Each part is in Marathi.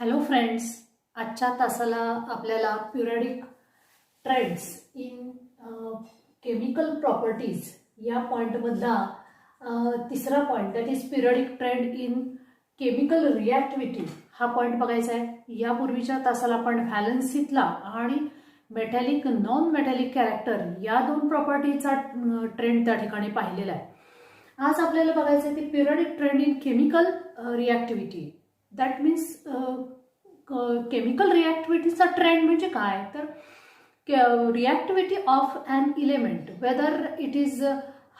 हॅलो फ्रेंड्स, आजच्या तासाला आपल्याला periodic trends in chemical properties या पॉईंटमधला तिसरा point that is periodic trend in chemical reactivity हा पॉईंट बघायचा आहे। यापूर्वीच्या तासाला आपण व्हॅलन्सीतला आणि मेटॅलिक नॉन मेटॅलिक कॅरेक्टर या दोन प्रॉपर्टीचा ट्रेंड त्या ठिकाणी पाहिलेला आहे। आज आपल्याला बघायचं आहे की periodic trend in chemical reactivity that means chemical रिॲक्टिव्हिटीचा ट्रेंड म्हणजे काय तर reactivity of an element whether it is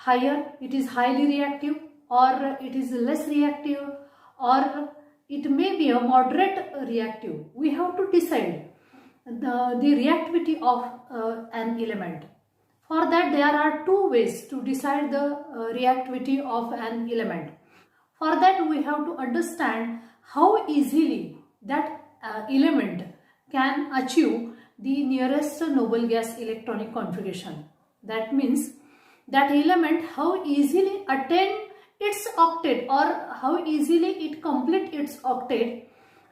higher, it is highly reactive or it is less reactive or it may be a moderate reactive. We have to decide the reactivity of an element. For that there are two ways to decide the reactivity of an element. For that we have to understand how easily that element can achieve the nearest noble gas electronic configuration. That means that element how easily attain its octet or how easily it complete its octet,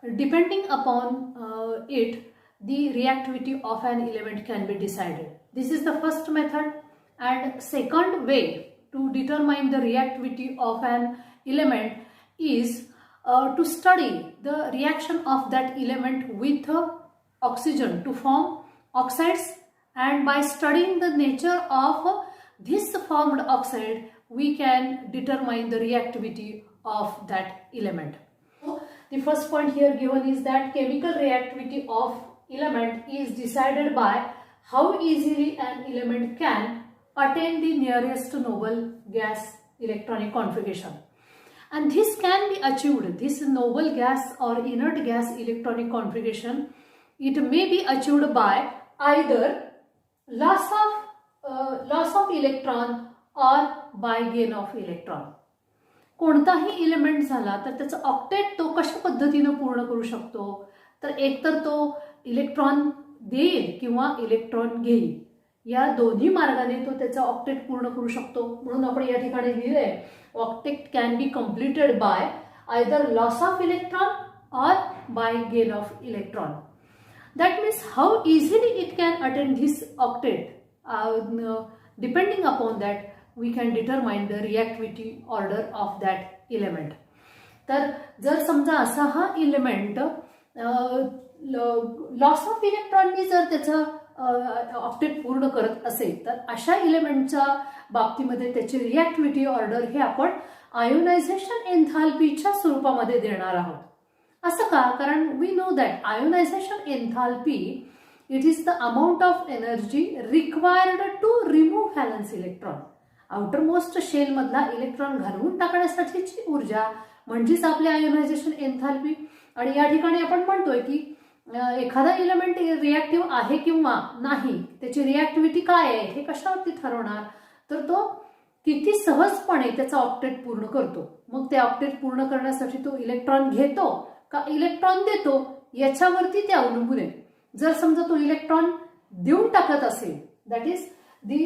depending upon it the reactivity of an element can be decided. This is the first method, and second way to determine the reactivity of an element is to study the reaction of that element with oxygen to form oxides, and by studying the nature of this formed oxide we can determine the reactivity of that element. So the first point here given is that chemical reactivity of element is decided by how easily an element can attain the nearest noble gas electronic configuration. And this can be achieved, this noble gas or inert gas electronic configuration, it may be achieved by either loss of electron or by gain of electron. कोणताही इलेमेंट झाला तर त्याचं ऑक्टेट तो कशा पद्धतीने पूर्ण करू शकतो तर एकतर तो इलेक्ट्रॉन देईल किंवा इलेक्ट्रॉन घेईल, या दोन्ही मार्गाने तो त्याचा ऑक्टेट पूर्ण करू शकतो। म्हणून आपण या ठिकाणी लिहिलंय octet can be completed by either loss of electron or by gain of electron. That means how easily it can attain this octet. Depending upon that we can determine the reactivity order of that element. तर जर समजा असा हा इलेमेंट लॉस ऑफ इलेक्ट्रॉननी जर त्याचा ऑक्टेट पूर्ण करत असेल तर अशा इलेमेंटच्या बाबतीमध्ये त्याची रिॲक्टिव्हिटी ऑर्डर हे आपण आयोनायझेशन एन्थाल्पीच्या स्वरूपामध्ये देणार आहोत। असं का? कारण we know that ionization enthalpy it is the amount of energy required to remove valence electron. Outermost shell मधला इलेक्ट्रॉन घालवून टाकण्यासाठीची ऊर्जा म्हणजेच आपले आयोनायझेशन एन्थाल्पी. आणि या ठिकाणी आपण म्हणतोय की एखादा इलेमेंट रिॲक्टिव्ह आहे किंवा नाही, त्याची रिॲक्टिव्हिटी काय आहे हे कशावरती ठरवणार तर तो किती सहजपणे त्याचा ऑक्टेट पूर्ण करतो. मग ते ऑक्टेट पूर्ण करण्यासाठी तो इलेक्ट्रॉन घेतो का इलेक्ट्रॉन देतो याच्यावरती ते अवलंबून आहे. जर समजा तो इलेक्ट्रॉन देऊन टाकत असेल that is the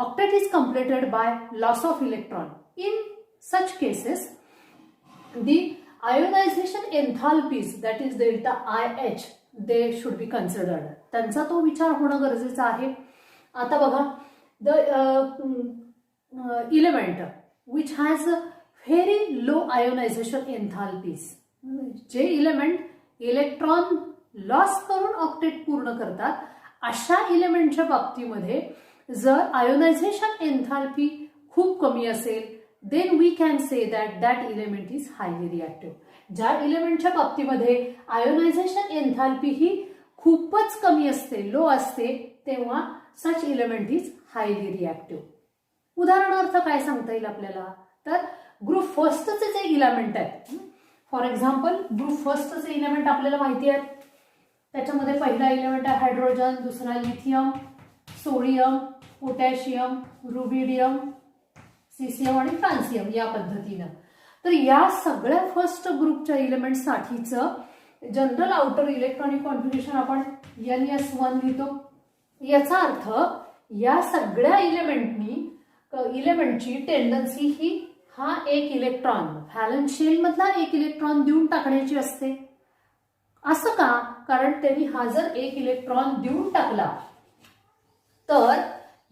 octet is completed by loss of electron. In such cases the ionization enthalpies that is delta IH they should be considered. त्यांचा तो विचार होणं गरजेचं आहे. आता बघा the element which has very low ionization enthalpies, जे इलेमेंट इलेक्ट्रॉन लॉस करून ऑक्टेट पूर्ण करतात अशा इलेमेंटच्या बाबतीमध्ये जर आयोनायझेशन एन्थाल्पी खूप कमी असेल then we can say that that element is highly reactive. ज्या इलेमेंटच्या बाबतीमध्ये आयोनायझेशन एन्थाल्पी ही खूपच कमी असते, लो असते, तेव्हा सच इलेमेंट इज हायली रिॲक्टिव्ह. उदाहरणार्थ काय सांगता येईल आपल्याला तर ग्रुप फर्स्टचे जे इलेमेंट आहेत, फॉर एक्झाम्पल ग्रुप फर्स्टचे इलेमेंट आपल्याला माहिती आहेत. त्याच्यामध्ये पहिला इलेमेंट आहे हायड्रोजन, दुसरा lithium, sodium, potassium, rubidium, caesium आणि फ्रान्सियम या पद्धतीनं. तर या सगळ्या फर्स्ट ग्रुपच्या इलेमेंटसाठीचं जनरल आउटर इलेक्ट्रॉनिक कॉन्फिगरेशन आपण NS1 लिहितो. याचा अर्थ या सगळ्या इलेमेंटची टेंडन्सी ही हा एक इलेक्ट्रॉन व्हॅलन्स शेल मधला एक इलेक्ट्रॉन देऊन टाकण्याची असते. असं का? कारण त्यांनी हा जर एक इलेक्ट्रॉन देऊन टाकला तर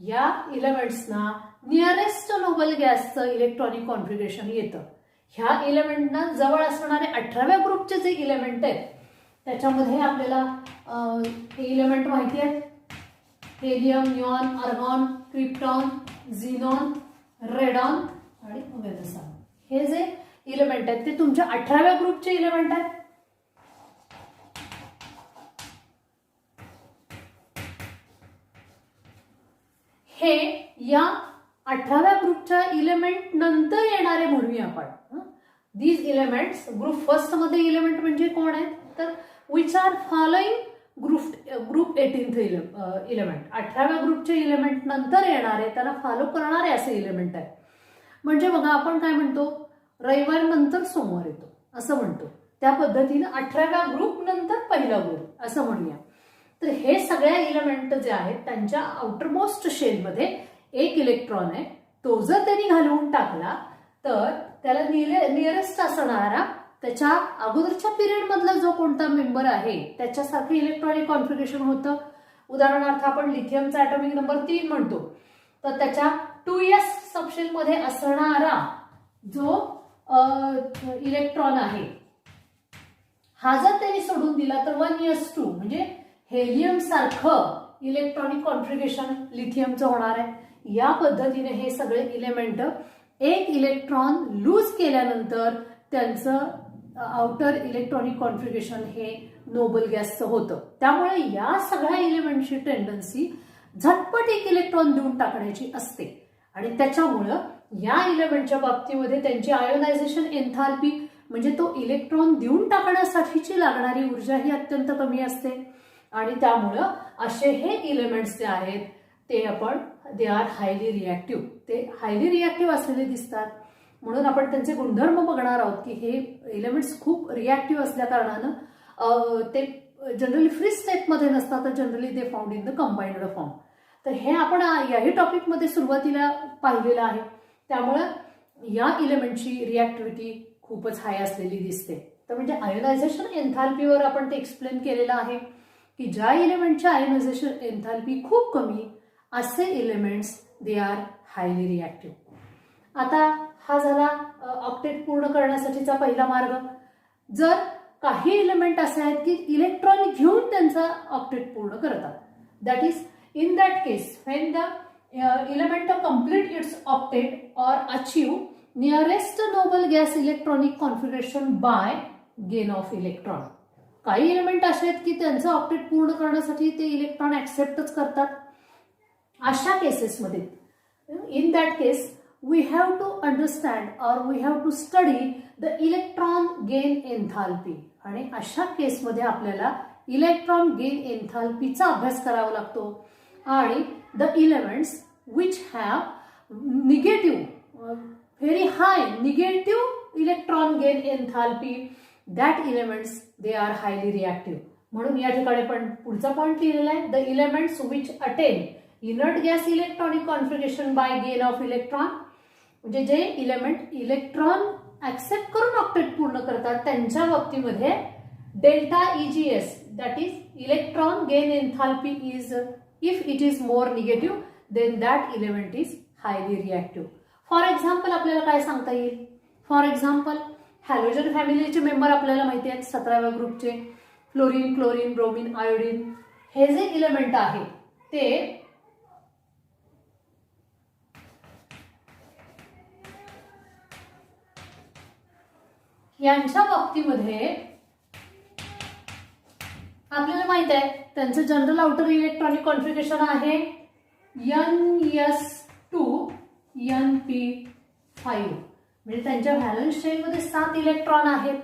या इलेमेंट्सना नियरेस्ट नोबल गॅसचं इलेक्ट्रॉनिक कॉन्फिगरेशन येतं. ह्या इलेमेंटना जवळ असणारे 18व्या ग्रुपचे जे इलेमेंट आहेत त्याच्यामध्ये आपल्याला हे इलेमेंट माहिती आहेत, helium, neon, argon, krypton, xenon, radon आणि वेनसॉन. हे जे इलेमेंट आहेत ते तुमच्या 18व्या ग्रुपचे इलेमेंट आहेत. हे या 18व्या ग्रुपच्या इलेमेंट नंतर येणारे म्हणूया आपण. दीज इलेमेंट्स ग्रुप फर्स्ट मध्ये इलेमेंट म्हणजे कोण आहेत तर which are following group 18th element. 18व्या ग्रुपचे इलेमेंट नंतर येणारे त्याला फॉलो करणारे असे इलेमेंट आहेत. म्हणजे बघा आपण काय म्हणतो, रविवार नंतर सोमवार येतो असं म्हणतो, त्या पद्धतीने 18व्या ग्रुप नंतर पहिला ग्रुप असं म्हणूया. तर हे सगळ्या इलेमेंट जे आहेत त्यांच्या आउटरमोस्ट शेलमध्ये एक इलेक्ट्रॉन आहे. तो जर त्यांनी घालवून टाकला तर त्याला नियरेस्ट असणारा त्याच्या अगोदरच्या पिरियड मधला जो कोणता मेंबर आहे त्याच्यासारखं इलेक्ट्रॉनिक कॉन्फिगरेशन होतं. उदाहरणार्थ आपण लिथियमचा ॲटॉमिक नंबर 3 म्हणतो तर त्याच्या 2s सबशेलमध्ये असणारा जो इलेक्ट्रॉन आहे हा जर त्यांनी सोडून दिला तर 1s2 म्हणजे हेलियम सारखं इलेक्ट्रॉनिक कॉन्फिगरेशन लिथियमचं होणार आहे. या पद्धतीने हे सगळे इलेमेंट एक इलेक्ट्रॉन लूज केल्यानंतर त्यांचं आउटर इलेक्ट्रॉनिक कॉन्फिगरेशन हे नोबल गॅसचं होतं. त्यामुळे या सगळ्या इलेमेंटची टेंडन्सी झटपट एक इलेक्ट्रॉन देऊन टाकण्याची असते आणि त्याच्यामुळं या इलेमेंटच्या बाबतीमध्ये त्यांची आयोनायझेशन एन्थाल्पी म्हणजे तो इलेक्ट्रॉन देऊन टाकण्यासाठीची लागणारी ऊर्जा ही अत्यंत कमी असते आणि त्यामुळं असे हे इलेमेंट्स जे आहेत ते आपण दे आर हायली रिॲक्टिव्ह, ते हायली रिॲक्टिव्ह असलेले दिसतात. म्हणून आपण त्यांचे गुणधर्म बघणार आहोत की हे इलेमेंट्स खूप रिॲक्टिव्ह असल्या कारणानं ते जनरली फ्री स्टेटमध्ये नसतात, तर generally they found in the combined form. तर हे आपण याही टॉपिकमध्ये सुरुवातीला पाहिलेलं आहे. त्यामुळं या इलेमेंटची रिॲक्टिव्हिटी खूपच हाय असलेली दिसते. तर म्हणजे आयोनायझेशन एन्थाल्पीवर आपण ते एक्सप्लेन केलेलं आहे की ज्या इलेमेंटच्या आयोनायझेशन एन्थाल्पी खूप कमी असे elements they are highly reactive. आता हा झाला ऑक्टेट पूर्ण करण्यासाठीचा पहिला मार्ग. जर काही इलेमेंट असे आहेत की इलेक्ट्रॉन घेऊन त्यांचा ऑक्टेट पूर्ण करतात, that is in that case when the element complete its octet or achieve nearest noble gas electronic configuration by gain of electron. काही एलिमेंट असे आहेत की त्यांचं ऑक्टेट पूर्ण करण्यासाठी ते इलेक्ट्रॉन ऍक्सेप्टच करतात. अशा केसेसमध्ये in that case we have to understand or we have to study the electron gain enthalpy. आणि अशा केसमध्ये आपल्याला इलेक्ट्रॉन गेन एन्थाल्पीचा अभ्यास करावा लागतो आणि the elements which have negative very high negative electron gain enthalpy, that elements they are highly reactive. म्हणून या ठिकाणी पण पुढचा पॉइंट लिहिलेला आहे, the elements which attain inert gas electronic configuration by gain of electron, म्हणजे जे इलेमेंट इलेक्ट्रॉन ऍक्सेप्ट करून ऑक्टेट पूर्ण करतात त्यांच्या बाबतीमध्ये delta EGS that is electron gain enthalpy is if it is more negative then that element is highly reactive. For example आपल्याला काय सांगता येईल, फॉर एक्झाम्पल हॅलोजन फॅमिलीचे मेंबर आपल्याला माहिती आहेत 17व्या ग्रुपचे फ्लोरीन, क्लोरीन, ब्रोमीन, आयोडीन. हे जे इलेमेंट आहे ते यांच्या बाबतीमध्ये आपल्याला माहित आहे त्यांचं जनरल आउटर इलेक्ट्रॉनिक कॉन्फिगरेशन आहे NS2 NP5. म्हणजे त्यांच्या व्हॅलन्स चेनमध्ये 7 इलेक्ट्रॉन आहेत.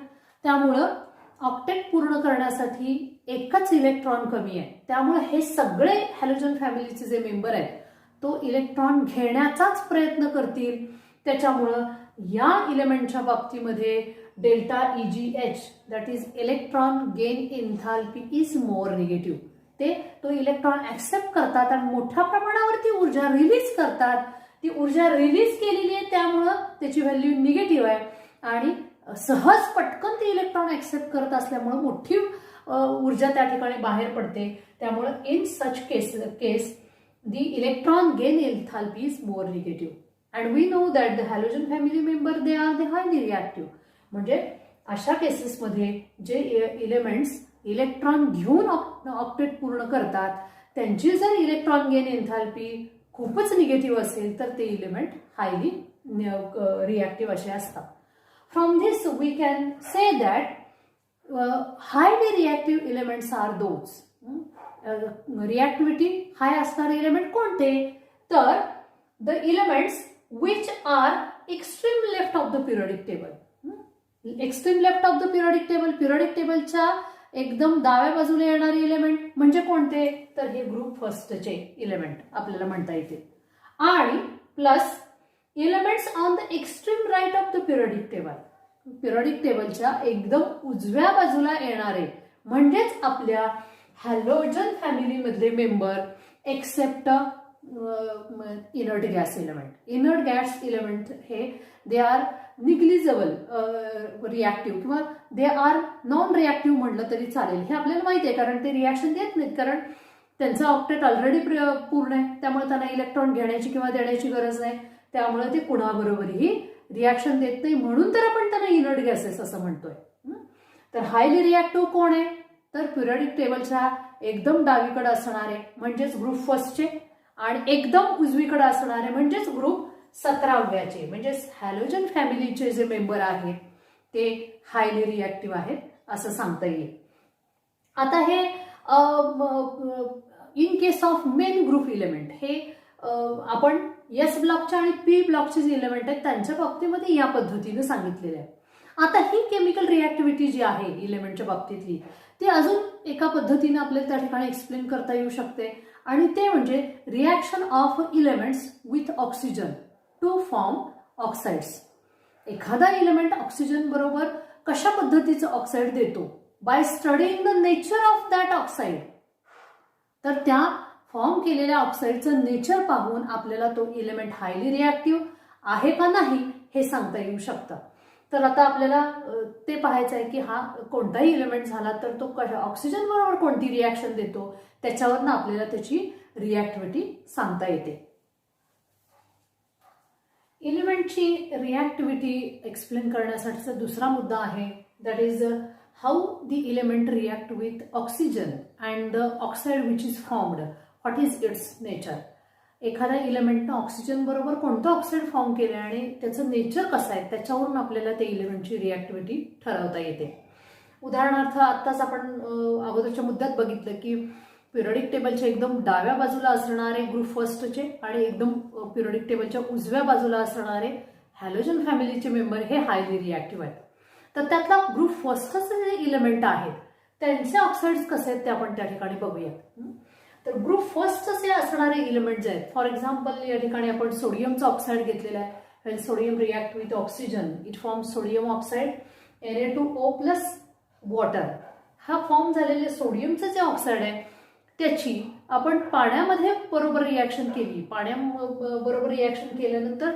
त्यामुळं ऑक्टेट पूर्ण करण्यासाठी एकच इलेक्ट्रॉन कमी आहे. त्यामुळे हे सगळे हॅलोजन फॅमिलीचे जे मेंबर आहेत तो इलेक्ट्रॉन घेण्याचाच प्रयत्न करतील. त्याच्यामुळं या इलेमेंटच्या बाबतीमध्ये delta EGH that is electron gain enthalpy is more negative. ते तो इलेक्ट्रॉन ऍक्सेप्ट करतात आणि मोठ्या प्रमाणावरती ऊर्जा रिलीज करतात. ती ऊर्जा रिलीज केलेली आहे त्यामुळं त्याची व्हॅल्यू निगेटिव्ह आहे आणि सहज पटकन ती इलेक्ट्रॉन ऍक्सेप्ट करत असल्यामुळे मोठी ऊर्जा त्या ठिकाणी बाहेर पडते. त्यामुळे in such case the electron gain enthalpy is more negative. And we know that the halogen family member they are the highly reactive. म्हणजे अशा केसेसमध्ये जे इलेमेंट्स इलेक्ट्रॉन घेऊन ऑक्टेट पूर्ण करतात त्यांची जर इलेक्ट्रॉन गेन एन्थाल्पी खूपच निगेटिव्ह असेल तर ते इलेमेंट हायली रिॲक्टिव्ह असे असतात. From this we can say that highly reactive elements are those. Reactivity high असणारे इलेमेंट कोणते? तर the elements which are extreme left of the periodic table. Extreme left of the periodic table, periodic टेबलच्या एकदम डाव्या बाजूला येणारे इलेमेंट म्हणजे कोणते? तर हे ग्रुप फर्स्टचे इलेमेंट आपल्याला म्हणता येतील. आणि plus elements on the extreme right of the periodic table, periodic टेबलच्या एकदम उजव्या बाजूला येणारे म्हणजेच आपल्या हॅलोजन फॅमिलीमधले member except inert gas element. Inert gas element हे दे आर निग्लिजेबल रिॲक्टिव्ह किंवा दे आर नॉन रिॲक्टिव्ह म्हणलं तरी चालेल. हे आपल्याला माहिती आहे कारण ते रिॲक्शन देत नाहीत, कारण त्यांचा ऑक्टेट ऑलरेडी पूर्ण आहे. त्यामुळे त्यांना इलेक्ट्रॉन घेण्याची किंवा देण्याची गरज नाही. त्यामुळे ते कुणाबरोबरही रिॲक्शन देत नाही, म्हणून तर आपण त्यांना इनर्ट गॅसेस असं म्हणतोय. तर हायली रिॲक्टिव्ह कोण आहे? तर पिरियडिक टेबलच्या एकदम डावीकडे असणारे म्हणजेच ग्रुप फर्स्टचे आणि एकदम उजवीकडे असणारे म्हणजेच ग्रुप 17व्याचे म्हणजेच हॅलोजन फॅमिलीचे जे मेंबर आहेत ते हायली रिॲक्टिव्ह आहेत असं सांगता येईल. आता हे in case of main group element हे आपण एस ब्लॉकच्या आणि पी ब्लॉकचे जे इलेमेंट आहेत त्यांच्या बाबतीमध्ये या पद्धतीने सांगितलेले आहे. आता ही केमिकल रिॲक्टिव्हिटी जी आहे इलेमेंटच्या बाबतीतली ती अजून एका पद्धतीने आपल्याला त्या ठिकाणी एक्सप्लेन करता येऊ शकते आणि ते म्हणजे reaction of elements with oxygen to form oxides. एखादा इलेमेंट ऑक्सिजन बरोबर कशा पद्धतीचं ऑक्साईड देतो? By studying the nature of that oxide. तर त्या फॉर्म केलेल्या ऑक्साईडचं नेचर पाहून आपल्याला तो इलेमेंट हायली रिॲक्टिव्ह आहे का नाही हे सांगता येऊ शकतं. तर आता आपल्याला ते पाहायचं आहे की हा कोणताही इलेमेंट झाला तर तो ऑक्सिजन बरोबर कोणती रिॲक्शन देतो त्याच्यावरनं आपल्याला त्याची रिॲक्टिव्हिटी सांगता येते. इलेमेंटची रिॲक्टिव्हिटी एक्सप्लेन करण्यासाठीचा दुसरा मुद्दा आहे that is how the element react with oxygen and the oxide which is formed, what is it's nature. एखाद्या इलेमेंटनं ऑक्सिजन बरोबर कोणतं ऑक्साईड फॉर्म केलं आणि त्याचं नेचर कसं आहे त्याच्यावरून आपल्याला ते इलेमेंटची रिॲक्टिव्हिटी ठरवता येते. उदाहरणार्थ आत्ताच आपण अगोदरच्या मुद्द्यात बघितलं की पिरियडिक टेबलच्या एकदम डाव्या बाजूला असणारे ग्रुप फर्स्टचे आणि एकदम पिरियडिक टेबलच्या उजव्या बाजूला असणारे हॅलोजन फॅमिलीचे मेंबर हे हायली रिॲक्टिव्ह आहेत. तर त्यातला ग्रुप फर्स्टचे जे इलेमेंट आहेत त्यांचे ऑक्साइड्स कसे आहेत ते आपण त्या ठिकाणी बघूया. तर ग्रुप फर्स्टचे असणारे इलेमेंट जे आहेत, फॉर एक्झाम्पल या ठिकाणी आपण सोडियमचा ऑक्साईड घेतलेला आहे. Wien sodium react with oxygen it form sodium oxide Na2O+ water. हा फॉर्म झालेले सोडियमचं जे ऑक्साईड आहे त्याची आपण पाण्यामध्ये बरोबर रिॲक्शन केली, पाण्याबरोबर रिॲक्शन केल्यानंतर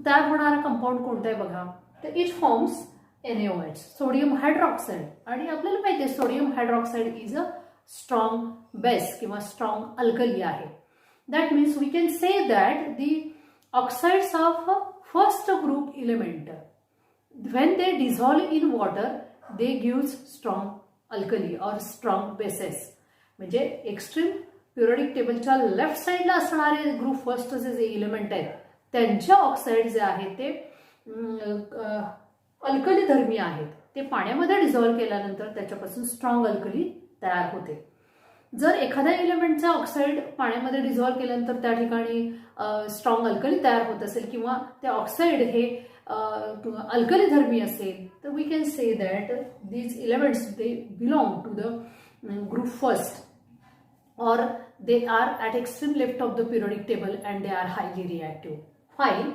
तयार होणारा कंपाऊंड कोणता आहे बघा, तर it forms NaOH, sodium hydroxide. आणि आपल्याला माहिती आहे sodium hydroxide is a strong base किंवा स्ट्रॉंग अल्कली आहे. That means we can say that the oxides of first group element when they dissolve in water they gives strong alkali or strong bases. म्हणजे एक्स्ट्रीम पिरियडिक टेबलच्या लेफ्ट साईडला असणारे ग्रुप फर्स्टचे जे इलेमेंट आहेत त्यांच्या ऑक्साईड जे आहेत ते अल्कली धर्मी आहेत. ते पाण्यामध्ये डिझॉल्व्ह केल्यानंतर त्याच्यापासून स्ट्रॉंग अल्कली तयार होते. जर एखाद्या इलेमेंटचा ऑक्साईड पाण्यामध्ये डिझॉल्व्ह केल्यानंतर त्या ठिकाणी स्ट्रॉंग अल्कली तयार होत असेल किंवा ते ऑक्साईड हे अल्कली धर्मी असेल तर we can say that these elements they belong to the group first or they are at extreme left of the periodic table and they are highly reactive. Fine.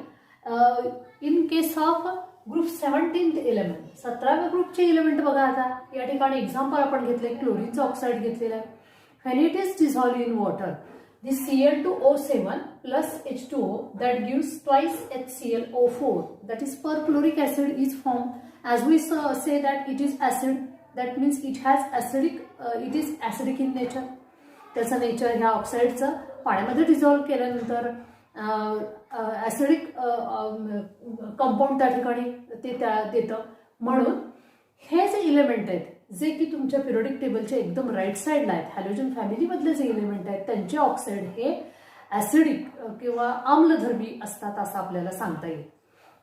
In case of group 17th element, 17व्या ग्रुपचे इलेमेंट बघा. आता या ठिकाणी एक्झाम्पल आपण घेतले, क्लोरीनचा ऑक्साईड घेतलेला आहे. when it is dissolved in water the Cl2O7 plus H2O that gives twice HClO4, that is perchloric acid is formed. As we say that it is acid, that means it has acidic it is acidic in nature. त्याचं नेचर ह्या ऑक्साईडचं पाण्यामध्ये डिझॉल्व्ह केल्यानंतर ॲसिडिक कंपाऊंड त्या ठिकाणी ते देतं. म्हणून हे जे इलेमेंट आहेत जे की तुमच्या पिरियडिक टेबलच्या एकदम राईट साईडला आहेत, हॅलोजन फॅमिलीमधले जे इलेमेंट आहेत त्यांचे ऑक्साईड हे ॲसिडिक किंवा आम्लधर्मी असतात असं आपल्याला सांगता येईल.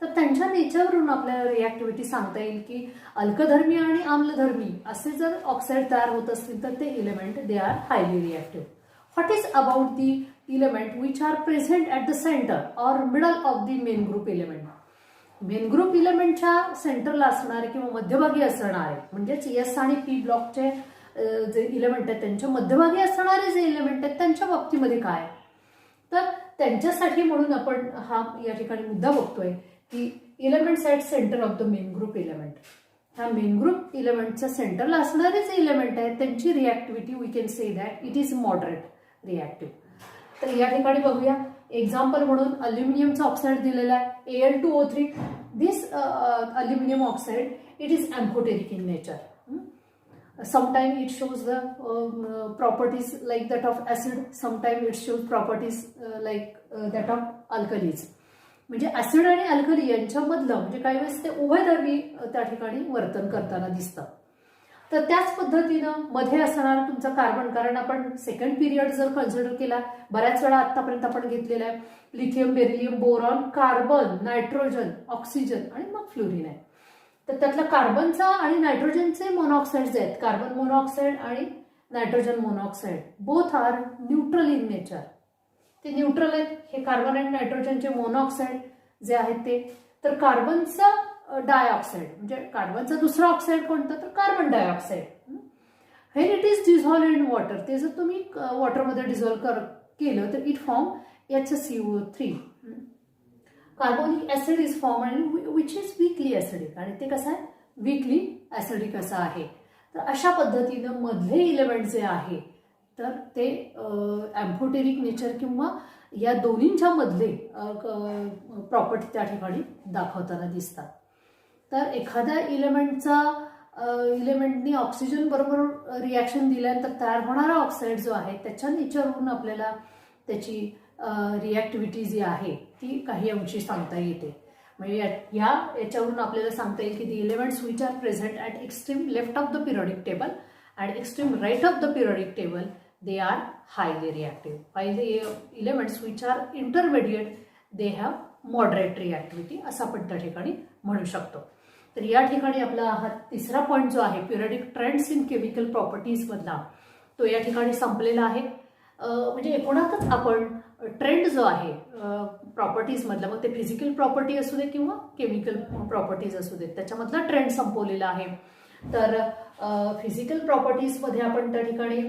तर त्यांच्या नेचरवरून आपल्याला रिॲक्टिव्हिटी सांगता येईल की अल्कधर्मी आणि आम्लधर्मी असे जर ऑक्साईड तयार होत असतील तर ते element they are highly reactive. What is about the element which are present at the centre or middle of the main group element. Main group इलेमेंटच्या सेंटरला असणारे किंवा मध्यभागी असणारे म्हणजेच एस आणि पी ब्लॉकचे जे इलेमेंट आहेत त्यांच्या मध्यभागी असणारे जे इलेमेंट आहेत त्यांच्या बाबतीमध्ये काय, तर त्यांच्यासाठी म्हणून आपण हा या ठिकाणी मुद्दा बघतोय की elements at centre of the main group element. ह्या मेन ग्रुप इलेमेंटच्या सेंटरला असणारे जे इलेमेंट आहेत त्यांची reactivity we can say that it is moderate reactive. तर या ठिकाणी बघूया एक्झाम्पल म्हणून अल्युमिनियमचा ऑक्साईड दिलेला आहे Al2O3. This aluminium oxide it is amphoteric in nature. Sometimes it shows the properties like that of acid, sometimes it shows properties like that of alkalis. म्हणजे ऍसिड आणि अल्कली यांच्यामधलं म्हणजे काही वेळेस ते उभयधर्मी त्या ठिकाणी वर्तन करताना दिसतं. तर त्याच पद्धतीनं मध्ये असणार तुमचा कार्बन, कारण आपण सेकंड पिरियड जर कन्सिडर केला बऱ्याच वेळा आतापर्यंत आपण घेतलेला आहे lithium, beryllium, boron, carbon, nitrogen, oxygen आणि मग फ्लोरीन आहे. तर त्यातलं कार्बनचा आणि नायट्रोजनचे मोनॉक्साइड्स आहेत, कार्बन मोनॉक्साईड आणि nitrogen monoxide, both are neutral in nature. ते न्यूट्रल आहेत हे कार्बन आणि नायट्रोजनचे मोनॉक्साईड जे आहेत ते. तर कार्बनचा डायऑक्साईड म्हणजे कार्बनचा दुसरा ऑक्साईड कोणता तर carbon dioxide. When it is dissolve in water, ते जर तुम्ही वॉटरमध्ये डिझॉल्व्ह केलं तर it form HCO3. Carbonic acid is form आणि विच इज वीकली ऍसिडिक, आणि ते कसं आहे वीकली ऍसिडिक असं आहे. तर अशा पद्धतीनं मधले इलेमेंट जे आहे तर ते एम्फोटेरिक नेचर किंवा या दोन्हींच्या मधले प्रॉपर्टी त्या ठिकाणी दाखवताना दिसतात. तर एखाद्या इलेमेंटनी ऑक्सिजन बरोबर रिॲक्शन दिल्यानंतर तयार होणारा ऑक्साईड जो आहे त्याच्या नेचरवरून आपल्याला त्याची रिॲक्टिव्हिटी जी आहे ती काही अंशी सांगता येते. म्हणजे याच्यावरून आपल्याला सांगता येईल की the elements which are present at extreme left of the periodic table and extreme right of the periodic table they are highly reactive, while the elements which are intermediate they have moderate reactivity असं आपण त्या ठिकाणी म्हणू शकतो. तर या ठिकाणी आपला हा तिसरा पॉईंट जो आहे periodic trends in chemical properties मधला तो या ठिकाणी संपलेला आहे. म्हणजे एकूणातच आपण ट्रेंड जो आहे प्रॉपर्टीज मधला, मग ते फिजिकल प्रॉपर्टी असू दे किंवा केमिकल प्रॉपर्टीज असू देत, त्याच्यामधला ट्रेंड संपवलेला आहे. तर फिजिकल प्रॉपर्टीजमध्ये आपण त्या ठिकाणी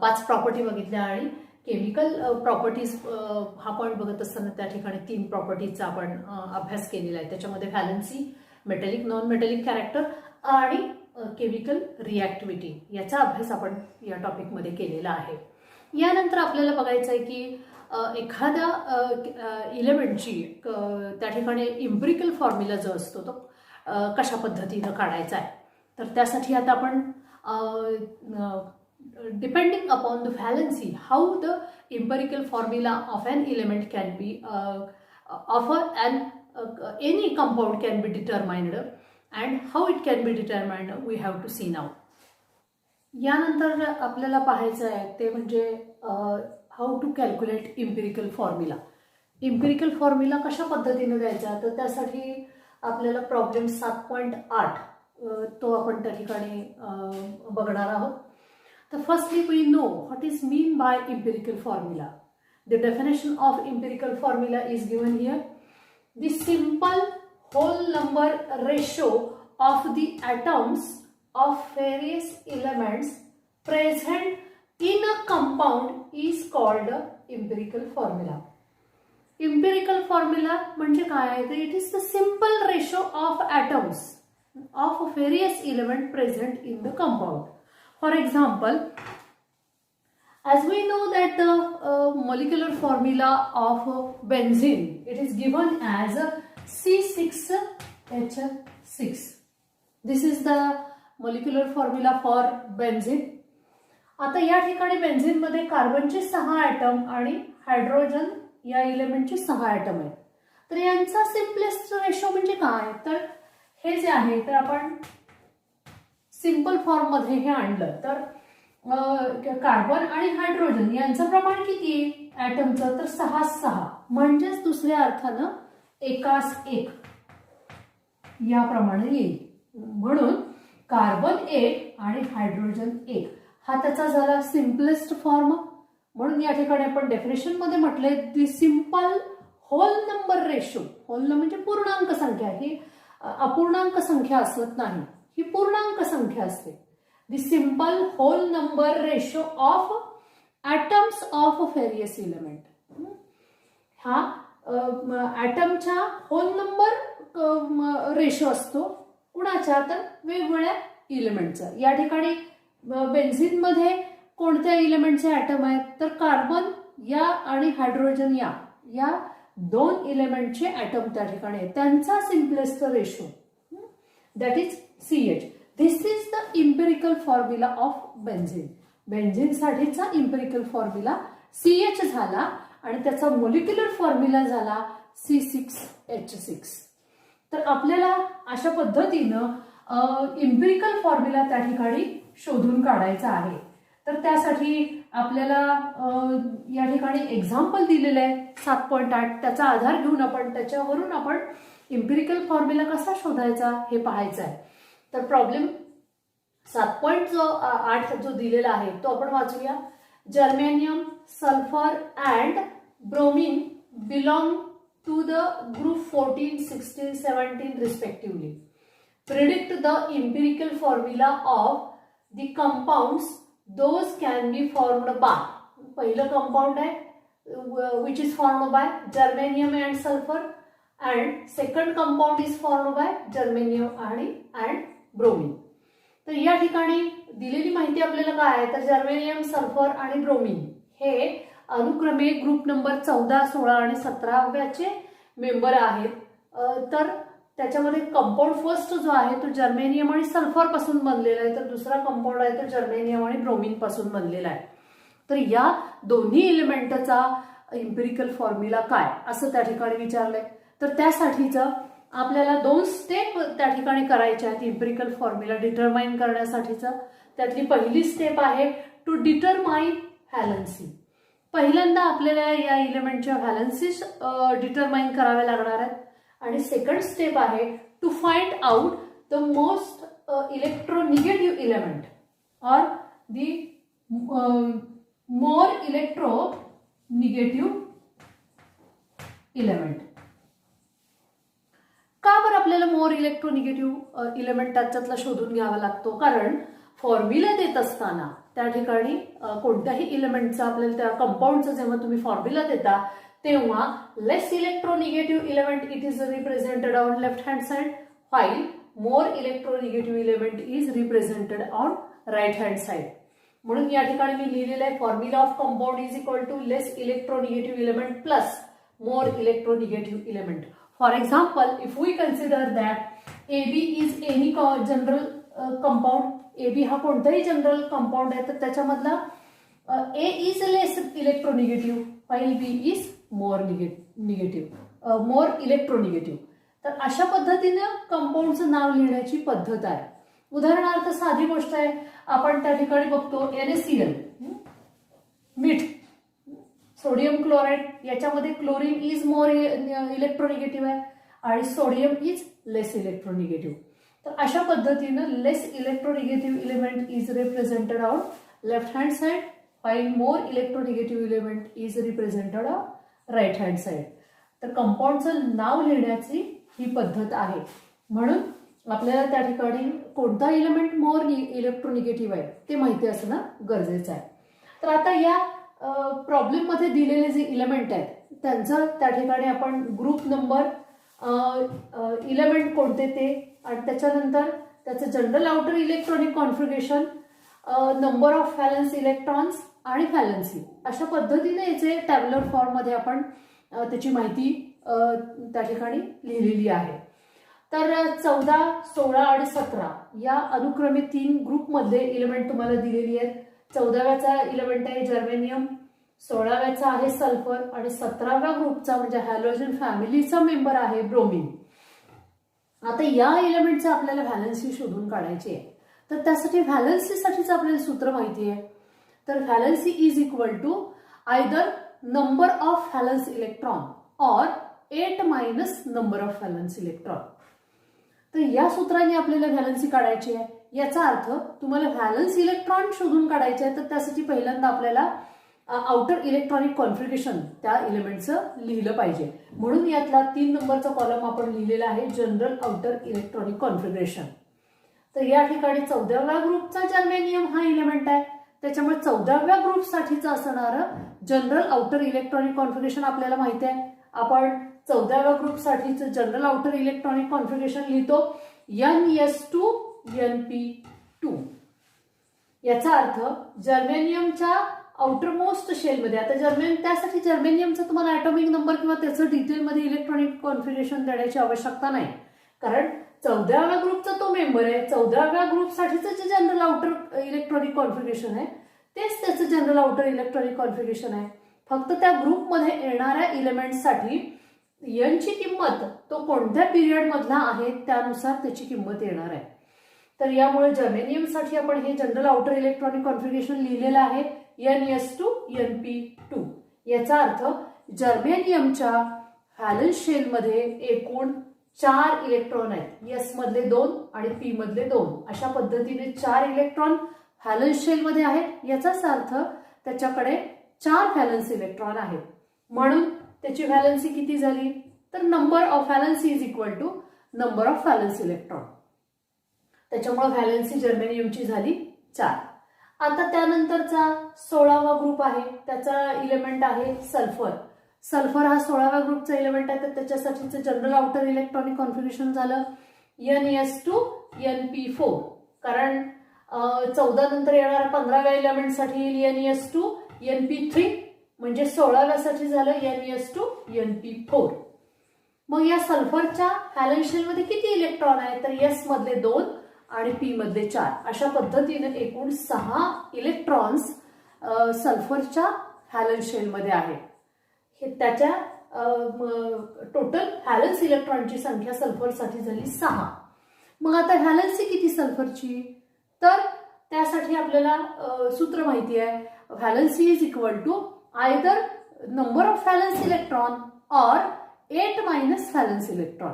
5 प्रॉपर्टी बघितल्या आणि केमिकल प्रॉपर्टीज हा पॉईंट बघत असताना त्या ठिकाणी 3 प्रॉपर्टीजचा आपण अभ्यास केलेला आहे. त्याच्यामध्ये valency, metallic, non metallic character आणि केमिकल रिॲक्टिव्हिटी याचा अभ्यास आपण या टॉपिकमध्ये केलेला आहे. यानंतर आपल्याला बघायचं आहे की एखाद्या इलेमेंटची त्या ठिकाणी इम्पिरिकल फॉर्म्युला जो असतो तो कशा पद्धतीनं काढायचा आहे. तर त्यासाठी आता आपण depending upon the valency how the empirical formula of an element can be of any compound can be determined and how it can be determined we have to see now. यानंतर आपल्याला पाहायचं आहे ते म्हणजे how to calculate empirical formula. Empirical formula कशा पद्धतीने द्यायचा तर त्यासाठी आपल्याला प्रॉब्लेम 7.8 तो आपण त्या ठिकाणी बघणार आहोत. So firstly, we know what is mean by empirical formula. The definition of empirical formula is given here. The simple whole number ratio of the atoms of various elements present in a compound is called empirical formula. Empirical formula म्हणजे काय? It is the simple ratio of atoms of various elements present in the compound. For example, as we know that the molecular formula of benzene, it is given as C6H6. This is the molecular formula for benzene. आता या ठिकाणी बेन्झीनमध्ये कार्बनचे 6 ॲटम आणि हायड्रोजन या इलेमेंटचे 6 ॲटम आहेत. तर यांचा सिम्पलेस्ट रेशो म्हणजे काय, तर हे जे आहे तर आपण सिंपल फॉर्म मध्ये हे आणलं तर कार्बन आणि हायड्रोजन यांचं प्रमाण किती ॲटमचं, तर 6-6, म्हणजेच दुसऱ्या अर्थानं एकास एक याप्रमाणे येईल. म्हणून कार्बन 1 आणि हायड्रोजन 1 हा त्याचा झाला सिम्पलेस्ट फॉर्म. म्हणून या ठिकाणी आपण डेफिनेशन मध्ये म्हटले the simple whole number ratio. Whole म्हणजे पूर्णांक संख्या, ही अपूर्णांक संख्या असत नाही, ही पूर्णांक संख्या असते. The simple whole number ratio of atoms of various element. हा ॲटमच्या होल नंबर रेशो असतो कुणाच्या, तर वेगवेगळ्या इलेमेंटचा. या ठिकाणी बेन्झीन मध्ये कोणत्या इलेमेंटचे ॲटम आहेत, तर कार्बन या आणि हायड्रोजन या 2 इलेमेंटचे ॲटम त्या ठिकाणी आहेत. त्यांचा simplest ratio that is CH. This is the empirical formula of benzene. Benzene साठीचा इम्पेरिकल फॉर्म्युला CH झाला आणि त्याचा मोलिक्युलर फॉर्म्युला झाला C6H6. तर आपल्याला अशा पद्धतीनं इम्पेरिकल फॉर्म्युला त्या ठिकाणी शोधून काढायचा आहे. तर त्यासाठी आपल्याला या ठिकाणी एक्झाम्पल दिलेलं आहे 7.8. त्याचा आधार घेऊन त्याच्यावरून आपण इम्पेरिकल फॉर्म्युला कसा शोधायचा हे पाहायचं आहे. तर प्रॉब्लेम 7.8 जो दिलेला आहे तो आपण वाचूया. Germanium, sulphur and bromine belong to the group 14, 16, 17 respectively. Predict the empirical formula of the compounds those can be formed by. पहिलं कंपाऊंड आहे which is formed by germanium and sulphur, and second compound is formed by germanium and bromine. तर या ठिकाणी दिलेली माहिती आपल्याला काय आहे, तर जर्मेनियम, सल्फर आणि ब्रोमीन हे अनुक्रमे ग्रुप नंबर 14, 16 आणि 17 मेंबर आहेत. तर त्याच्यामध्ये कंपाऊंड फर्स्ट जो आहे तो जर्मेनियम आणि सल्फर पासून बनलेला आहे, तर दुसरा कंपाऊंड आहे तो जर्मेनियम आणि ब्रोमीन पासून बनलेला आहे. तर या दोन्ही एलिमेंटचा इम्पेरिकल फॉर्म्युला काय असं त्या ठिकाणी विचारलंय. तर त्यासाठीचं आपल्याला 2 स्टेप त्या ठिकाणी करायच्या आहेत इम्पेरिकल फॉर्म्युला डिटरमाइन करण्यासाठीचं. त्यातली पहिली स्टेप आहे टू डिटरमाइन व्हॅलन्सी. पहिल्यांदा आपल्याला या इलेमेंटच्या व्हॅलन्सीज डिटरमाइन कराव्या लागणार आहेत. आणि सेकंड स्टेप आहे to find out the most electronegative element or the more electronegative element. का बरं आपल्याला मोर इलेक्ट्रोनिगेटिव्ह इलेमेंट त्याच्यातला शोधून घ्यावा लागतो, कारण फॉर्म्युला देत असताना त्या ठिकाणी कोणत्याही इलेमेंटचा आपल्याला त्या कंपाऊंडचा जेव्हा तुम्ही फॉर्म्युला देता तेव्हा less electronegative element it is represented on left hand side, while more electronegative element is represented on right hand side. म्हणून या ठिकाणी मी लिहिलेलं आहे formula of compound is equal to less electronegative element plus more electronegative element. For example, if we consider that AB is any general compound, AB हा कोणताही जनरल कंपाऊंड आहे, तर त्याच्यामधला A is less electronegative while B is more इलेक्ट्रोनिगेटिव्ह. तर अशा पद्धतीने कंपाऊंडचं नाव लिहिण्याची पद्धत आहे. उदाहरणार्थ साधी गोष्ट आहे, आपण त्या ठिकाणी बघतो NaCl मीठ, सोडियम क्लोराईड, याच्यामध्ये क्लोरीन इज मोर इलेक्ट्रोनिगेटिव्ह आहे आणि सोडियम इज लेस इलेक्ट्रोनिगेटिव्ह. तर अशा पद्धतीनं less electronegative element is represented on left hand side while more electronegative element is represented on right hand side. तर कंपाऊंडचं नाव लिहिण्याची ही पद्धत आहे. म्हणून आपल्याला त्या ठिकाणी कोणता इलेमेंट मोर इलेक्ट्रोनिगेटिव्ह आहे ते माहिती असणं गरजेचं आहे. तर आता या प्रॉब्लेम मध्ये दिलेले जे इलेमेंट आहेत त्यांचं त्या ठिकाणी आपण ग्रुप नंबर, इलेमेंट कोणते ते, आणि त्याच्यानंतर त्याचं general outer electronic configuration, number of valence electrons आणि व्हॅलन्सी, अशा पद्धतीने याचे टॅब्युलर फॉर्म मध्ये आपण त्याची माहिती त्या ठिकाणी लिहिलेली आहे. तर 14, 16 आणि 17 या अनुक्रमे 3 ग्रुपमधले इलेमेंट तुम्हाला दिलेली आहेत. 14व्याचा इलेमेंट आहे जर्मेनियम, 16व्याचा आहे सल्फर आणि 17व्या ग्रुपचा म्हणजे हॅलोजन फॅमिलीचा मेंबर आहे ब्रोमीन. आता या इलेमेंटचा आपल्याला व्हॅलन्सी शोधून काढायची आहे. तर त्यासाठी व्हॅलन्सीसाठीच आपल्याला सूत्र माहिती आहे. तर valency is equal to either number of valence electron और 8 minus number of valence electron. तर या सूत्राने आपल्याला व्हॅलन्सी काढायची आहे. याचा अर्थ तुम्हाला व्हॅलन्स इलेक्ट्रॉन शोधून काढायचे आहे तर त्यासाठी पहिल्यांदा आपल्याला आउटर इलेक्ट्रॉनिक कॉन्फिगरेशन त्या इलेमेंटचं लिहिलं पाहिजे. म्हणून यातला 3 नंबरचा कॉलम आपण लिहिलेला आहे जनरल आउटर इलेक्ट्रॉनिक कॉन्फिगरेशन. तर या ठिकाणी 14व्या ग्रुपचा जर्मेनियम हा इलेमेंट आहे. त्याच्यामुळे 14व्या ग्रुपसाठीचं असणारं जनरल आउटर इलेक्ट्रॉनिक कॉन्फिगरेशन आपल्याला माहिती आहे. आपण 14व्या ग्रुपसाठीचं जनरल आउटर इलेक्ट्रॉनिक कॉन्फिगरेशन लिहितो NS2 NP2. याचा अर्थ जर्मेनियमच्या आउटरमोस्ट शेलमध्ये, आता त्यासाठी जर्मेनियमचा तुम्हाला ॲटॉमिक नंबर किंवा त्याचं डिटेलमध्ये इलेक्ट्रॉनिक कॉन्फिगरेशन देण्याची आवश्यकता नाही, कारण 14व्या ग्रुपचा तो मेंबर आहे. 14व्या ग्रुपसाठीचं जे जनरल आउटर इलेक्ट्रॉनिक कॉन्फिगरेशन आहे तेच त्याचं जनरल आउटर इलेक्ट्रॉनिक कॉन्फिगरेशन आहे. फक्त त्या ग्रुपमध्ये येणाऱ्या इलेमेंट्ससाठी एनची किंमत तो कोणत्या पिरियड मधला आहे त्यानुसार त्याची किंमत येणार आहे. तर यामुळे जर्मेनियमसाठी आपण हे जनरल आउटर इलेक्ट्रॉनिक कॉन्फिगरेशन लिहिलेलं आहे NS2 NP2. याचा अर्थ जर्मेनियमच्या व्हॅलन्स शेलमध्ये एकूण 4 इलेक्ट्रॉन आहेत. S मधले 2 आणि P मधले 2 अशा पद्धतीने 4 इलेक्ट्रॉन व्हॅलन्स शेलमध्ये आहेत. याचाच अर्थ त्याच्याकडे 4 व्हॅलन्स इलेक्ट्रॉन आहेत. म्हणून त्याची व्हॅलन्सी किती झाली तर number of valency is equal to number of valence electron. त्याच्यामुळे व्हॅलन्सी जर्मेनियमची झाली 4. आता त्यानंतरचा 16वा ग्रुप आहे, त्याचा इलेमेंट आहे सल्फर. सल्फर हा 16व्या ग्रुपचा इलेमेंट आहे. तर त्याच्यासाठीचं जनरल आउटर इलेक्ट्रॉनिक कॉन्फिगरेशन झालं NS2 NP4. कारण 14 नंतर येणाऱ्या 15व्या इलेमेंटसाठी NS2 NP3 म्हणजे 16व्यासाठी झालं NS2 NP4. मग या सल्फरच्या व्हॅलन्स शेलमध्ये किती इलेक्ट्रॉन आहे तर S मधले 2 आणि P मधले 4 अशा पद्धतीने एकूण 6 इलेक्ट्रॉन्स सल्फरच्या व्हॅलन्स शेलमध्ये आहेत. हे त्याच्या टोटल व्हॅलन्स इलेक्ट्रॉनची संख्या सल्फरसाठी झाली 6. मग आता व्हॅलन्सी किती सल्फरची तर त्यासाठी आपल्याला सूत्र माहिती आहे. Valency is equal to either number of valence electron और 8 मायनस व्हॅलन्स इलेक्ट्रॉन.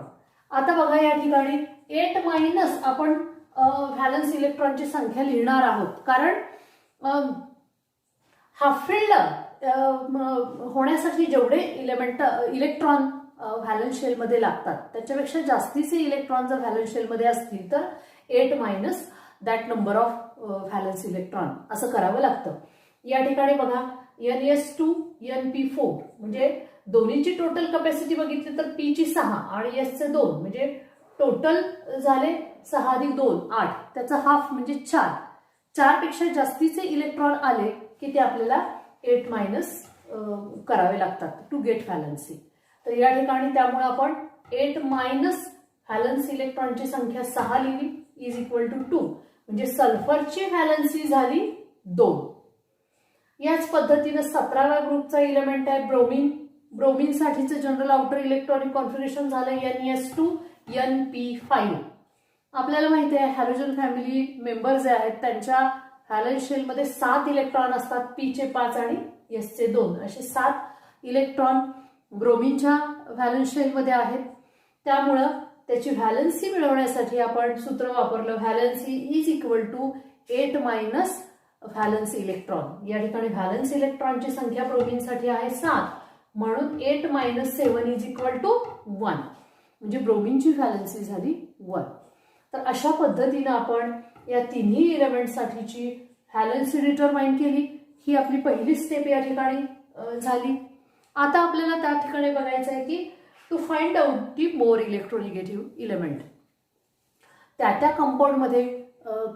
आता बघा या ठिकाणी 8 मायनस आपण व्हॅलन्स इलेक्ट्रॉनची संख्या लिहिणार आहोत, कारण हाफ फिल्ड होण्यासाठी जेवढे इलेक्ट्रॉन व्हॅलन्स शेलमध्ये लागतात त्याच्यापेक्षा जास्तीचे इलेक्ट्रॉन जर व्हॅलन्स शेलमध्ये असतील तर 8 minus that number of valence electron असं करावं लागतं. या ठिकाणी बघा NS2 NP4 म्हणजे दोन्हीची टोटल कपॅसिटी बघितली तर P ची 6 आणि S चे 2 म्हणजे टोटल झाले 6 अधिक 2 8. त्याचा हाफ म्हणजे 4. 4 पेक्षा जास्तीचे इलेक्ट्रॉन आले की ते आपल्याला 8 मायनस करावे लागतात टू गेट व्हॅलन्सी. तर या ठिकाणी त्यामुळे आपण 8 मायनस व्हॅलन्स इलेक्ट्रॉनची संख्या 6 लिहिली इज इक्वल टू 2 म्हणजे सल्फरची व्हॅलन्सी झाली 2. याच पद्धतीने 17व्या ग्रुपचा इलेमेंट आहे ब्रोमीन. ब्रोमीन साठीचं जनरल आउटर इलेक्ट्रॉनिक कॉन्फिगरेशन झालं NS2 NP5. आपल्याला माहिती आहे हॅलोजन फॅमिली मेंबर जे आहेत त्यांच्या व्हॅलन्स शेलमध्ये 7 इलेक्ट्रॉन असतात. P चे 5 आणि S चे 2 असे 7 इलेक्ट्रॉन ब्रोमीनच्या व्हॅलन्स शेलमध्ये आहेत. त्यामुळं त्याची व्हॅलन्सी मिळवण्यासाठी आपण सूत्र वापरलं valency is equal to 8 minus valence electron. या ठिकाणी व्हॅलन्स इलेक्ट्रॉनची संख्या ब्रोमीनसाठी आहे 7 म्हणून 8 मायनस 7 इज इक्वल टू 1 म्हणजे ब्रोमीनची व्हॅलन्सी झाली 1. तर अशा पद्धतीने आपण या तिन्ही इलेमेंटसाठीची व्हॅलन्सी डिटरमाइन केली. ही आपली पहिली स्टेप या ठिकाणी झाली. आता आपल्याला त्या ठिकाणी बघायचं आहे की to find out the more electronegative element. त्या कंपाऊंडमध्ये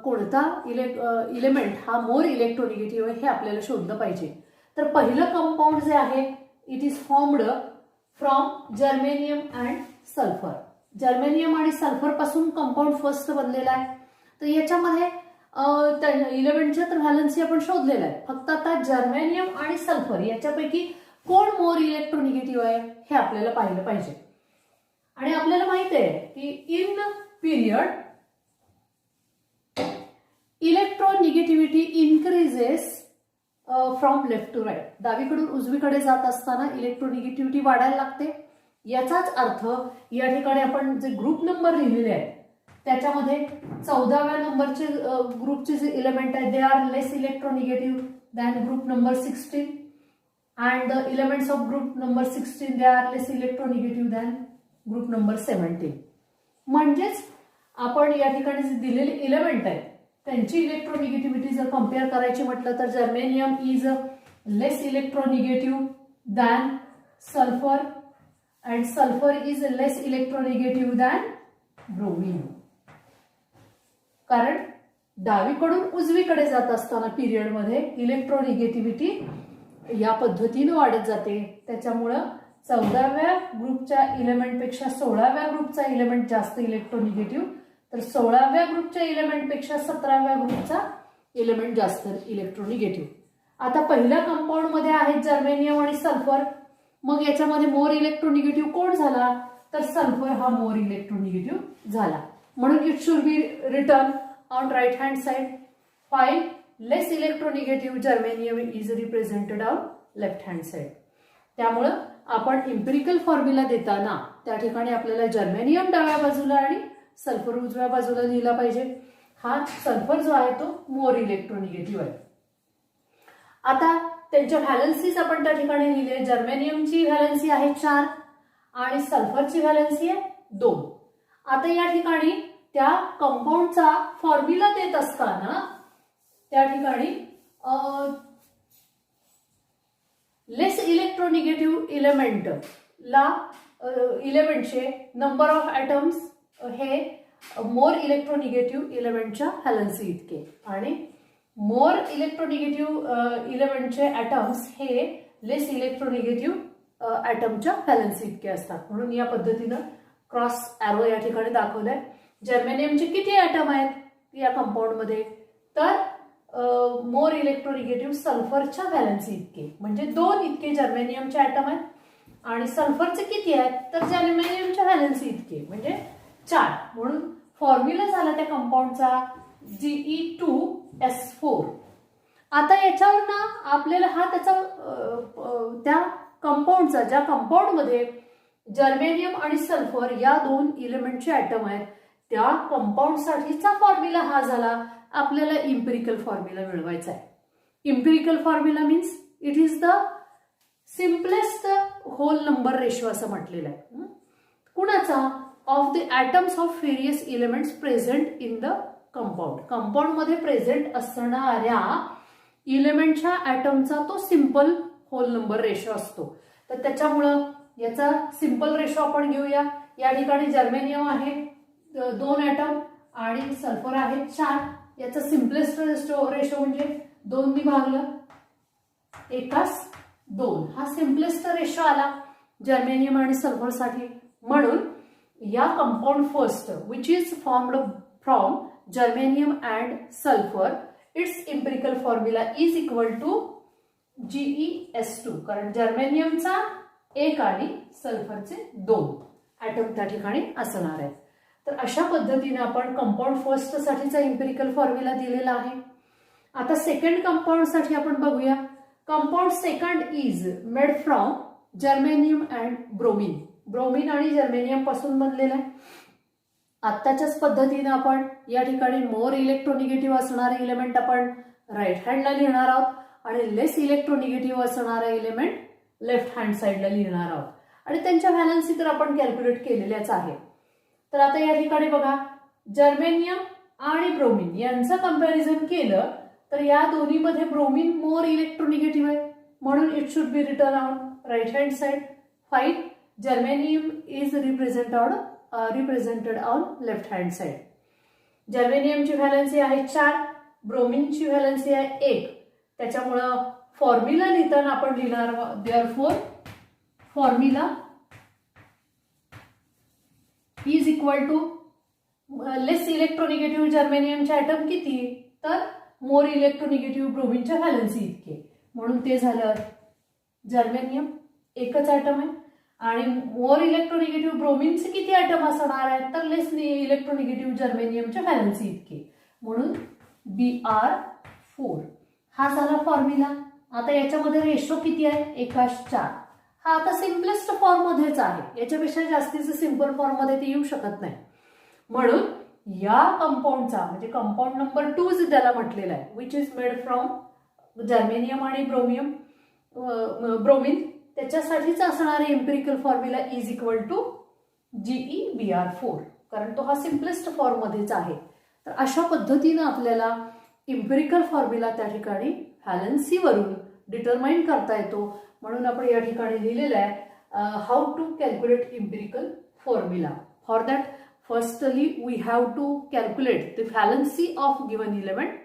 कोणता इलेमेंट हा मोर इलेक्ट्रोनिगेटिव्ह आहे हे आपल्याला शोधलं पाहिजे. तर पहिलं कंपाऊंड जे आहे it is formed from germanium and sulphur. Germanium आणि सल्फर पासून कंपाऊंड फर्स्ट बनलेला आहे. तर याच्यामध्ये इलेमेंटच्या तर व्हॅलन्सी आपण शोधलेला आहे. फक्त आता जर्मेनियम आणि सल्फर याच्यापैकी कोण मोर इलेक्ट्रोनिगेटिव्ह आहे हे आपल्याला पाहिलं पाहिजे. आणि आपल्याला माहिती आहे की in period electronegativity increases from left to right. डावीकडून उजवीकडे जात असताना इलेक्ट्रोनिगेटिव्हिटी वाढायला लागते. याचाच अर्थ या ठिकाणी आपण जे ग्रुप नंबर लिहिलेले आहेत त्याच्यामध्ये 14व्या नंबरचे ग्रुपचे जे इलेमेंट आहेत they are less electronegative than group number 16 and the elements of group number 16 they are less electronegative than group number 17. म्हणजेच आपण या ठिकाणी जे दिलेले इलेमेंट आहेत त्यांची इलेक्ट्रोनिगेटिव्हिटी जर कम्पेअर करायची म्हटलं तर germanium is less electronegative than sulphur and sulphur is less electronegative than bromine. कारण डावीकडून उजवीकडे जात असताना पिरियडमध्ये इलेक्ट्रोनिगेटिव्हिटी या पद्धतीने वाढत जाते. त्याच्यामुळं 14व्या ग्रुपच्या इलेमेंटपेक्षा 16व्या ग्रुपचा इलेमेंट जास्त इलेक्ट्रोनिगेटिव्ह, तर 16व्या ग्रुपच्या इलेमेंटपेक्षा 17व्या ग्रुपचा इलेमेंट जास्त इलेक्ट्रोनिगेटिव्ह. आता पहिल्या कंपाऊंडमध्ये आहेत जर्मेनियम आणि सल्फर. मग याच्यामध्ये मोर इलेक्ट्रोनिगेटिव्ह कोण झाला तर सल्फर हा मोर इलेक्ट्रोनिगेटिव्ह झाला. म्हणून it should be return on right hand side. File less electronegative germanium is represented on left hand side. त्यामुळं आपण इम्पिरिकल फॉर्म्युला देताना त्या ठिकाणी आपल्याला जर्मेनियम डाव्या बाजूला आणि सल्फर उजव्या बाजूला लिहिला पाहिजे. हा सल्फर जो आहे तो मोर इलेक्ट्रोनिगेटिव्ह आहे. आता त्यांच्या व्हॅलन्सीज आपण त्या ठिकाणी लिहिले. जर्मेनियमची व्हॅलन्सी आहे 4 आणि सल्फरची व्हॅलन्सी आहे 2. आता या ठिकाणी त्या कंपाऊंडचा फॉर्म्युला देत असताना त्या ठिकाणी लेस इलेक्ट्रोनिगेटिव्ह इलेमेंटचे नंबर ऑफ ॲटम्स हे मोर इलेक्ट्रोनिगेटिव्ह इलेमेंटच्या व्हॅलन्सी इतके आणि मोर इलेक्ट्रोनिगेटिव्ह इलेमेंटचे ॲटम्स हे लेस इलेक्ट्रोनिगेटिव्ह ॲटमच्या व्हॅलन्सी इतके असतात. म्हणून या पद्धतीनं क्रॉस ॲरो या ठिकाणी दाखवलाय. जर्मेनियमचे किती ॲटम आहेत या कंपाऊंडमध्ये तर मोर इलेक्ट्रोनिगेटिव्ह सल्फरच्या व्हॅलन्सी इतके, म्हणजे 2 इतके जर्मेनियमचे ॲटम आहेत. आणि सल्फरचे किती आहेत तर जर्मेनियमच्या व्हॅलन्सी इतके म्हणजे 4. म्हणून फॉर्म्युला झाला त्या कंपाऊंडचा Ge2S4. आता याच्यावरनं आपल्याला हा त्याचा त्या कंपाऊंडचा ज्या कंपाऊंडमध्ये जर्मेनियम आणि सल्फर या 2 इलेमेंटचे ॲटम आहेत त्या कंपाऊंडसाठीचा फॉर्म्युला हा झाला. आपल्याला इम्पिरिकल फॉर्म्युला मिळवायचा आहे. Empirical formula means it is the simplest whole number ratio असं म्हटलेलं आहे. कुणाचा of the atoms of various elements present in the compound. कंपाऊंडमध्ये प्रेझेंट असणाऱ्या इलेमेंटच्या ॲटमचा तो सिंपल होल नंबर रेशो असतो. तर त्याच्यामुळं याचा सिंपल रेशो आपण घेऊया. या ठिकाणी जर्मेनियम आहे 2 ॲटम आणि सल्फर आहे 4. याचा सिम्पलेस्ट रेशो म्हणजे 2 ने भागलं 1:2 हा सिम्पलेस्ट रेशो आला जर्मेनियम आणि सल्फरसाठी. म्हणून या compound first which is formed from germanium and sulphur its empirical formula is equal to Ge(S2). कारण जर्मेनियमचा 1 आणि सल्फरचे 2 ॲटम त्या ठिकाणी असणार आहेत. तर अशा पद्धतीने आपण कंपाऊंड फर्स्ट साठीचा इम्पिरिकल फॉर्म्युला दिलेला आहे. आता सेकंड कंपाऊंड साठी आपण बघूया. Compound second is made from germanium and bromine. Bromine आणि जर्मेनियम पासून बनलेला आहे. आत्ताच्याच पद्धतीने आपण या ठिकाणी मोर इलेक्ट्रोनिगेटिव्ह असणारे इलेमेंट आपण राईट हँडला लिहिणार आहोत आणि लेस इलेक्ट्रोनिगेटिव्ह असणारा इलेमेंट लेफ्ट हँड साईडला लिहिणार आहोत. आणि त्यांच्या व्हॅलन्सी तर आपण कॅल्क्युलेट केलेल्याच आहे. तर आता या ठिकाणी बघा जर्मेनियम आणि ब्रोमीन यांचं कंपॅरिझन केलं तर या दोन्हीमध्ये ब्रोमीन मोर इलेक्ट्रोनिगेटिव्ह आहे. म्हणून it should be return on right hand side. Fine germanium is represented on left hand side. जर्मेनियमची व्हॅलन्सी आहे 4, ब्रोमीनची व्हॅलन्सी आहे 1. त्याच्यामुळं फॉर्म्युला लिहिताना आपण लिहिणार therefore formula is equal to less electronegative जर्मेनियमचे ॲटम किती, तर मोर इलेक्ट्रोनिगेटिव्ह ब्रोमिनच्या व्हॅलन्सी इतके. म्हणून ते झालं जर्मेनियम एकच ॲटम आहे. आणि मोर इलेक्ट्रोनिगेटिव्ह ब्रोमिनचे किती ॲटम असणार आहेत, तर लेस इलेक्ट्रोनिगेटिव्ह जर्मेनियमच्या व्हॅलन्सी इतके. म्हणून Br4 हा झाला फॉर्म्युला. आता याच्यामध्ये रेशो किती आहे, 1:4. हा आता सिम्पलेस्ट फॉर्म मध्येच आहे, याच्यापेक्षा जास्तीचं सिम्पल फॉर्म मध्ये ते येऊ शकत नाही. म्हणून या कंपाऊंडचा म्हणजे कंपाऊंड नंबर 2 त्याला म्हटलेला आहे, which is made from germanium आणि ब्रोमिन. त्याच्यासाठीच असणारे empirical formula is equal to GeBr4, कारण तो हा सिम्पलेस्ट फॉर्म मध्येच आहे. तर अशा पद्धतीनं आपल्याला एम्पिरिकल फॉर्म्युला त्या ठिकाणी व्हॅलन्सीवरून डिटरमाइन करता येतो. म्हणून आपण या ठिकाणी लिहिलेलं आहे how to calculate empirical formula. For that firstly we have to calculate the valency of given element,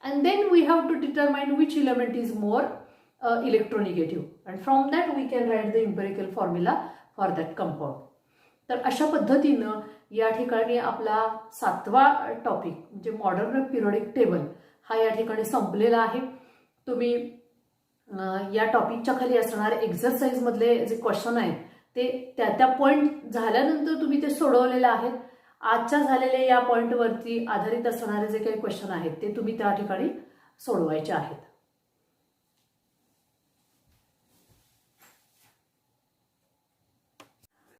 and then we have to determine which element is more electronegative, and from that we can write the empirical formula for that compound. तर अशा पद्धतीनं या ठिकाणी आपला 7वा टॉपिक म्हणजे मॉडर्न पिरियोडिक टेबल हा या ठिकाणी संपलेला आहे. तुम्ही या टॉपिकच्या खाली असणारे एक्झरसाइज मधले जे क्वेश्चन आहेत ते त्या पॉइंट झाल्यानंतर तुम्ही ते सोडवलेले आहेत. आजच्या झालेल्या या पॉइंटवरती आधारित असणारे जे काही क्वेश्चन आहेत ते तुम्ही त्या ठिकाणी सोडवायचे आहेत.